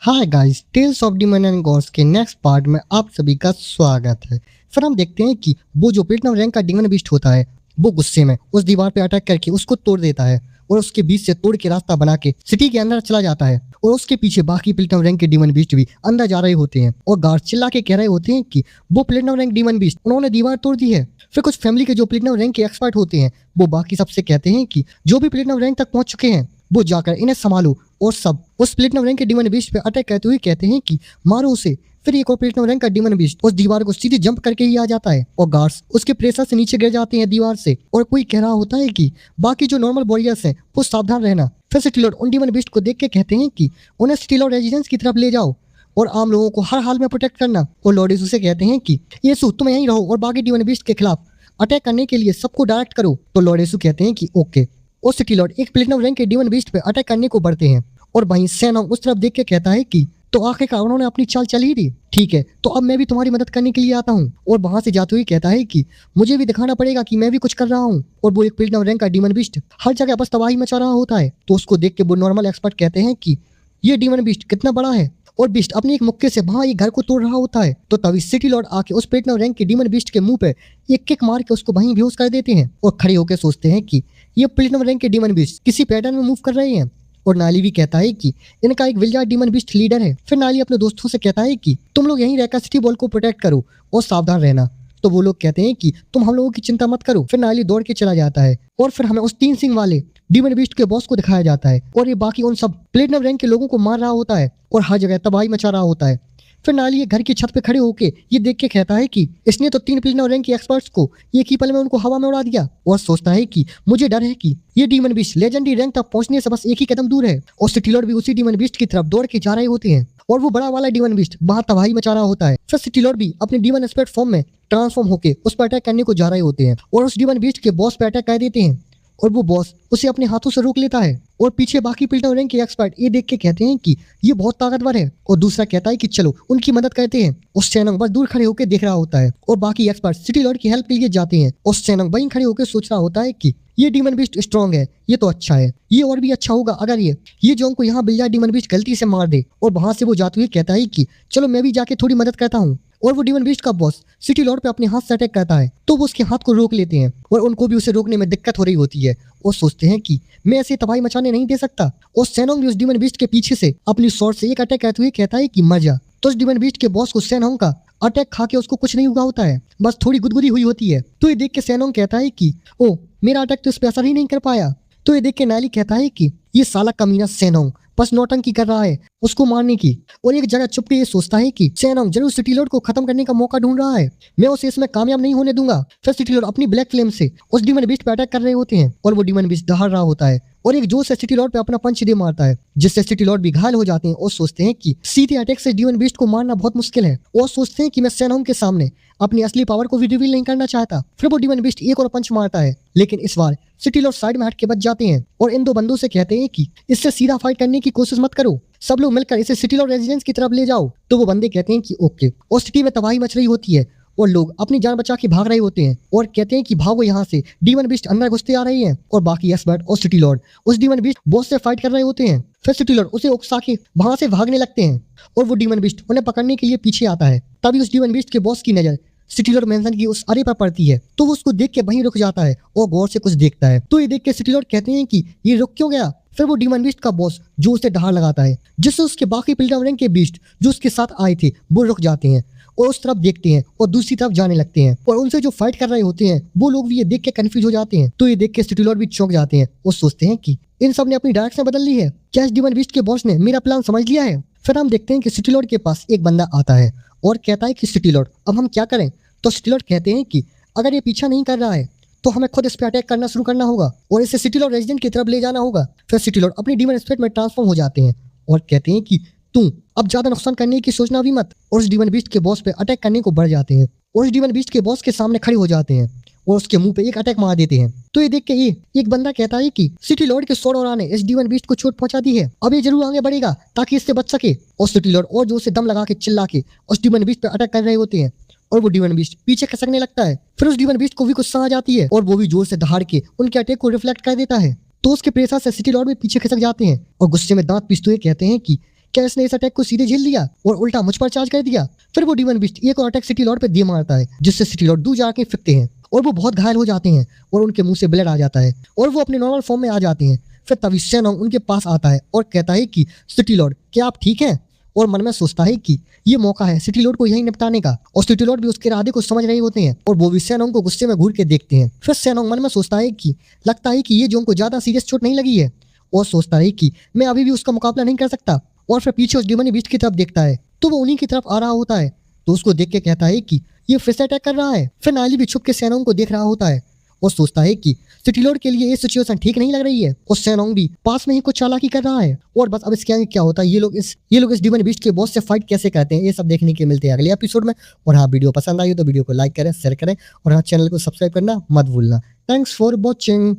Hi guys, tales of demon and gods के next part में आप सभी का स्वागत है। फिर हम देखते हैं कि वो जो प्लेटिनम रैंक का डीमन बीस्ट होता है वो गुस्से में उस दीवार पे अटैक करके उसको तोड़ देता है और उसके बीच से तोड़ के रास्ता बना के सिटी के अंदर चला जाता है। और उसके पीछे बाकी प्लेटिनम रैंक के डीमन बीस्ट भी अंदर जा रहे होते हैं और गार्ड चिल्ला के कह रहे होते हैं कि वो प्लेटिनम रैंक डीमन बीस्ट उन्होंने दीवार तोड़ दी है। फिर कुछ फैमिली के जो प्लेटिनम रैंक के एक्सपर्ट होते हैं वो बाकी सबसे कहते हैं कि जो भी प्लेटिनम रैंक तक पहुंच चुके हैं वो जाकर इन्हें संभालो, और सब उस प्लेटिनम रैंक के डीमन बीस्ट पे अटैक करते हुए कहते हैं कि मारो उसे। फिर एक और प्लेटिनम रैंक का डीमन बीस्ट उस दीवार को सीधे जंप करके ही आ जाता है और गार्ड्स उसके प्रेशर से नीचे गिर जाते हैं दीवार से। और कोई कह रहा होता है कि बाकी जो नॉर्मल वॉरियर्स हैं वो सावधान रहना। फिर सिटी लॉर्ड उन डीमन बीस्ट को देख के कहते हैं कि उन्हें सिटी लॉर्ड रेजिडेंस की तरफ ले जाओ और आम लोगों को हर हाल में प्रोटेक्ट करना। और लॉर्ड यीशु से कहते हैं कि यीशु तुम यहीं रहो और बाकी डीमन बीस्ट के खिलाफ अटैक करने के लिए सबको डायरेक्ट करो। तो लॉर्ड यीशु कहते हैं कि ओके। और सिटी लॉर्ड एक प्लेटिनम रैंक के डीमन बीस्ट पे अटैक करने को बढ़ते हैं और वहीं सैनोंग उस तरफ देख के कहता है कि तो आखिरकार उन्होंने अपनी चाल चल ही दी, ठीक है तो अब मैं भी तुम्हारी मदद करने के लिए आता हूँ। और वहां से जाते हुए कहता है कि मुझे भी दिखाना पड़ेगा कि मैं भी कुछ कर रहा हूँ। और वो एक प्लेटिनम रैंक का डीमन बीस्ट हर जगह बस तबाही मचा रहा होता है। तो उसको देख के वो नॉर्मल एक्सपर्ट कहते हैं कि ये डीमन बीस्ट कितना बड़ा है, और बीस्ट अपनी एक मुक्के से वहां एक घर को तोड़ रहा होता है। तो तभी सिटी लॉर्ड आके उस प्लेटिनम रैंक के डीमन बीस्ट के मुंह पे एक किक मार के उसको वहीं बेहोश कर देते हैं और खड़े होकर सोचते हैं कि ये प्लेटिनम रैंक के डीमन बीस्ट किसी पैटर्न में मूव कर रहे हैं। और नाली भी कहता है कि इनका एक विलियर्ड डीमन बीस्ट लीडर है। फिर नाली अपने दोस्तों से कहता है कि तुम लोग यहीं रहकर सिटी बॉल को प्रोटेक्ट करो और सावधान रहना। तो वो लोग कहते हैं कि तुम हम लोगों की चिंता मत करो। फिर नाली दौड़ के चला जाता है और फिर हमें उस 3 सिंग वाले डीमन बीस्ट के बॉस को दिखाया जाता है और ये बाकी उन सब प्लेटिनम रैंक के लोगों को मार रहा होता है और हर जगह तबाही मचा रहा होता है। फिर नाली ये घर की छत पे खड़े होके ये देख के कहता है कि इसने तो 3 प्लेटिनम रैंक के एक्सपर्ट्स को एक ही पल में उनको हवा में उड़ा दिया। और सोचता है कि मुझे डर है कि ये डीमन बीस्ट लेजेंडरी रैंक तक पहुंचने से बस एक ही कदम दूर है। और सिटी लॉर्ड भी उसी डीमन बीस्ट की तरफ दौड़ के जा रहे होते हैं और वो बड़ा वाला डीमन बीस्ट वहां तबाही मचा रहा होता है। फिर सिटी लॉर्ड भी अपने डीमन स्पिरिट फॉर्म में ट्रांसफॉर्म होकर उस पर अटैक करने को जा रहे होते हैं और उस डीमन बीस्ट के बॉस पर अटैक कर देते हैं और वो बॉस उसे अपने हाथों से रोक लेता है। और पीछे बाकी प्लेटिनम रैंक के एक्सपर्ट ये देख के कहते हैं कि ये बहुत ताकतवर है और दूसरा कहता है कि चलो उनकी मदद करते हैं। उस सैनोंग बस दूर खड़े होकर देख रहा होता है और बाकी एक्सपर्ट सिटी लॉर्ड की हेल्प के लिए जाते हैं। और सैनोंग वहीं खड़े होकर सोच रहा होता है कि ये डीमन बीस्ट स्ट्रॉन्ग है, ये तो अच्छा है, ये और भी अच्छा होगा अगर ये जोंग को यहाँ बिल्ला डीमन बीस्ट गलती से मार दे। और वहां से वो जाते हुए कहता है कि चलो मैं भी जाके थोड़ी मदद करता हूँ। और वो डीमन बीस्ट का बॉस सिटी लॉर्ड पे अपने हाथ से अटैक करता है तो वो उसके हाथ को रोक लेते हैं और उनको भी उसे रोकने में दिक्कत हो रही होती है और सोचते हैं कि मैं ऐसे तबाही मचाने नहीं दे सकता। और सैनोंग भी उस डीमन बीस्ट के पीछे से अपनी स्वॉर्ड से एक अटैक करते हुए कहता है कि मर जा। तो उस डीमन बीस्ट के बॉस को सैनोंग का अटैक खा के उसको कुछ नहीं हुआ होता है, बस थोड़ी गुदगुदी हुई होती है। तो ये देख के सैनोंग कहता है कि ओ मेरा अटैक तो इस पे असर ही नहीं कर पाया। तो ये देख के नाली कहता है कि ये साला कमीना सैनोंग बस नौटंकी कर रहा है उसको मारने की। और एक जगह चुप के ये सोचता है कि सैनोंग जरूर सिटी लॉर्ड को खत्म करने का मौका ढूंढ रहा है, मैं उसे इसमें कामयाब नहीं होने दूंगा। फिर सिटी लॉर्ड अपनी ब्लैक फ्लेम से उस डीमन बीस्ट पे अटैक कर रहे होते हैं और वो डीमन बीस्ट दहाड़ रहा होता है और एक जोर से सिटी लॉर्ड पे अपना पंच दे मारता है जिससे सिटी लॉर्ड भी घायल हो जाते हैं और सोचते हैं कि सीधे अटैक से डीमन बीस्ट को मारना बहुत मुश्किल है। और सोचते हैं कि मैं सैनोंग के सामने अपनी असली पावर को भी रिवील नहीं करना चाहता। फिर वो डीमन बीस्ट एक और पंच मारता है लेकिन इस बार सिटी लॉर्ड साइड में हट के बच जाते हैं और इन 2 बंदों से कहते हैं कि इससे सीधा फाइट करने की कोशिश मत करो, सब लोग मिलकर इसे सिटी लॉर्ड रेजिडेंस की तरफ ले जाओ। तो वो बंदे कहते हैं कि ओके। और सिटी में तबाही मच रही होती है और लोग अपनी जान बचा के भाग रहे होते हैं और कहते हैं कि भागो यहाँ से, डीमन बीस्ट अंदर घुसते आ रहे हैं। और बाकी एक्सपर्ट और सिटी लॉर्ड उस डीमन बीस्ट बॉस से फाइट कर रहे होते हैं। फिर सिटी लॉर्ड उसे उकसा के वहां से भागने लगते हैं और वो डीमन बीस्ट उन्हें पकड़ने के लिए पीछे आता है। तभी उस डीमन बीस्ट के बॉस की नजर सिटी लॉर्ड मैंसन की उस अरे पर पड़ती है तो वो उसको देख के वहीं रुक जाता है और गौर से कुछ देखता है। तो ये देख के सिटी लॉर्ड कहते हैं कि ये रुक क्यों गया। फिर वो डीमन बीस्ट का बॉस जो उसे दहाड़ लगाता है जिससे उसके बाकी प्लेटिनम रैंक के बीस्ट जो उसके साथ आए थे वो रुक जाते हैं और उस तरफ देखते हैं और दूसरी तरफ जाने लगते हैं और उनसे जो फाइट कर रहे होते हैं वो लोग भी ये देख के कंफ्यूज हो जाते हैं। तो ये देख के सिटी लॉर्ड भी चौंक जाते हैं और सोचते हैं कि इन सब ने अपनी डायरेक्शन बदल ली है, क्या इस डीमन बीस्ट के बॉस ने मेरा प्लान समझ लिया है। फिर हम देखते हैं कि सिटी लॉर्ड के पास एक बंदा आता है और कहता है कि सिटी लॉर्ड अब हम क्या करें। तो सिटी लॉर्ड कहते हैं कि अगर ये पीछा नहीं कर रहा है तो हमें खुद इस पे अटैक करना शुरू करना होगा और इसे सिटी लॉर्ड रेजिडेंट की तरफ ले जाना होगा। फिर सिटी लॉर्ड अपनी डीमन स्पिरिट में ट्रांसफॉर्म हो जाते हैं और कहते हैं कि तुम अब ज्यादा नुकसान करने की सोचना भी मत, और उस डीमन बीस्ट के बॉस पे अटैक करने को बढ़ जाते हैं और उस डीमन बीस्ट के बॉस के सामने खड़े हो जाते हैं और उसके मुंह पे एक अटैक मार देते हैं। तो ये देख के ये एक बंदा कहता है कि सिटी लॉर्ड के स्वॉर्ड और ने इस डीमन बीस्ट को चोट पहुंचा दी है, अब ये जरूर आगे बढ़ेगा ताकि इससे बच सके। और सिटी लॉर्ड और जोर से दम लगा के चिल्ला के उस डीमन बीस्ट पे अटैक कर रहे होते हैं और वो डीमन बीस्ट पीछे खसकने लगता है। फिर उस डीमन बीस्ट को भी गुस्सा आ जाती है और वो भी जोर से दहाड़ के उनके अटैक को रिफ्लेक्ट कर देता है। तो उसके प्रेशर से सिटी लॉर्ड भी पीछे खसक जाते हैं और गुस्से में दांत पीसते हुए कहते हैं कि क्या इसने इस अटैक को सीधे झेल लिया और उल्टा मुझ पर चार्ज कर दिया? फिर वो डीमन बीस्ट एक और अटैक सिटी लॉर्ड पे दे मारता है, जिससे सिटी लॉर्ड दूर जाके फेंकते हैं और वो बहुत घायल हो जाते हैं और उनके मुंह से ब्लड आ जाता है और वो अपने नॉर्मल फॉर्म में आ जाते हैं। फिर तभी सेनोंग उनके पास आता है और कहता है कि सिटी लॉर्ड, क्या आप ठीक हैं? और मन में सोचता है कि ये मौका है सिटी लॉर्ड को यहीं निपटाने का, और सिटी लॉर्ड भी उसके इरादे को समझ रहे होते हैं और वो भी सेनोंग को गुस्से में घूर के देखते हैं। फिर सेनोंग मन में सोचता है कि लगता है कि ये जोंग को ज्यादा सीरियस चोट नहीं लगी है, और सोचता है कि मैं अभी भी उसका मुकाबला नहीं कर सकता। और फिर पीछे उस डिमनी बीस्ट की तरफ देखता है तो वो उन्हीं की तरफ आ रहा होता है, तो उसको देख के कहता है कि ये फिर से अटैक कर रहा है। फिर नाली भी छुप के सेनोंग को देख रहा होता है और सोचता है कि सिटी लॉर्ड के लिए ये सिचुएशन ठीक नहीं लग रही है, और सेनोंग भी पास में ही कुछ चालाकी कर रहा है। और बस अब इसके आगे क्या होता है, ये लोग इस डिमन बीस्ट के बॉस से फाइट कैसे करते हैं, ये सब देखने के मिलते हैं अगले एपिसोड में। और हाँ, वीडियो पसंद आई हो तो वीडियो को लाइक करें, शेयर करें और हाँ, चैनल को सब्सक्राइब करना मत भूलना। Thanks for watching.